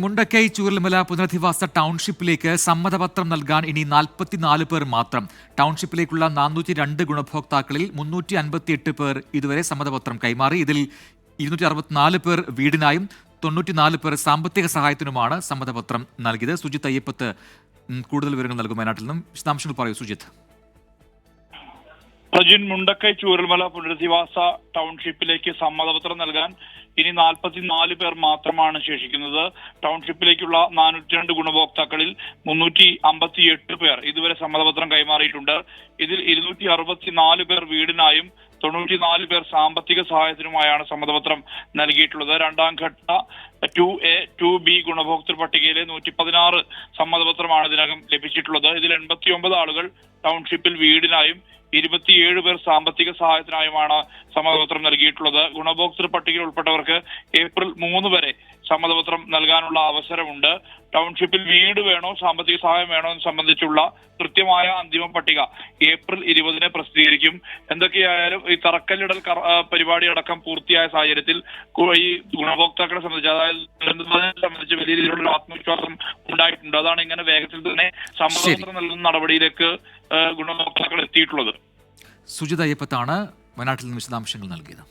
മുണ്ടക്കൈ ചൂരൽമല പുനരധിവാസ ടൗൺഷിപ്പിലേക്ക് സമ്മതപത്രം നൽകാൻ ഇനി 44 പേർ മാത്രം. ടൗൺഷിപ്പിലേക്കുള്ള 402 ഗുണഭോക്താക്കളിൽ 358 പേർ ഇതുവരെ സമ്മതപത്രം കൈമാറി. ഇതിൽ 264 പേർ വീടിനായും 94 പേർ സാമ്പത്തിക സഹായത്തിനുമാണ് സമ്മതപത്രം നൽകിയത്. സുജിത്ത് അയ്യപ്പത്ത് കൂടുതൽ വിവരങ്ങൾ നൽകും വയനാട്ടിൽ നിന്നും. വിശദാംശങ്ങൾ പറയൂ സുജിത്ത്. പ്രജിൻ, മുണ്ടക്കൈ ചൂരൽമല പുനരധിവാസ ടൗൺഷിപ്പിലേക്ക് സമ്മതപത്രം നൽകാൻ ഇനി 44 പേർ മാത്രമാണ് ശേഷിക്കുന്നത്. ടൗൺഷിപ്പിലേക്കുള്ള 402 ഗുണഭോക്താക്കളിൽ 358 പേർ ഇതുവരെ സമ്മതപത്രം കൈമാറിയിട്ടുണ്ട്. ഇതിൽ 264 പേർ വീടിനായും 94 പേർ സാമ്പത്തിക സഹായത്തിനുമായാണ് സമ്മതപത്രം നൽകിയിട്ടുള്ളത്. രണ്ടാം ഘട്ട 2A 2B ഗുണഭോക്തൃ പട്ടികയിലെ 116 സമ്മതപത്രമാണ് ഇതിനകം ലഭിച്ചിട്ടുള്ളത്. ഇതിൽ 89 ആളുകൾ ടൗൺഷിപ്പിൽ വീടിനായും 27 പേർ സാമ്പത്തിക സഹായത്തിനായുമാണ് സമ്മതപത്രം നൽകിയിട്ടുള്ളത്. ഗുണഭോക്തൃ പട്ടികയിൽ ഉൾപ്പെട്ടവർക്ക് ഏപ്രിൽ 3 വരെ സമ്മതപത്രം നൽകാനുള്ള അവസരമുണ്ട്. ടൗൺഷിപ്പിൽ വീട് വേണോ സാമ്പത്തിക സഹായം വേണോ എന്ന് സംബന്ധിച്ചുള്ള കൃത്യമായ അന്തിമ പട്ടിക ഏപ്രിൽ 20 പ്രസിദ്ധീകരിക്കും. എന്തൊക്കെയായാലും ഈ തറക്കല്ലിടൽ പരിപാടി അടക്കം പൂർത്തിയായ സാഹചര്യത്തിൽ ഈ ഗുണഭോക്താക്കളെ സംബന്ധിച്ച്, അതായത് സംബന്ധിച്ച് വലിയ രീതിയിലുള്ള ആത്മവിശ്വാസം ഉണ്ടായിട്ടുണ്ട്. അതാണ് ഇങ്ങനെ വേഗത്തിൽ തന്നെ സമ്മതപത്രം നൽകുന്ന നടപടിയിലേക്ക് ഗുണഭോക്താക്കൾ എത്തിയിട്ടുള്ളത്. സുജിത് അയ്യപ്പത്താണ് വയനാട്ടിൽ നിന്ന് വിശദാംശങ്ങൾ നൽകിയത്.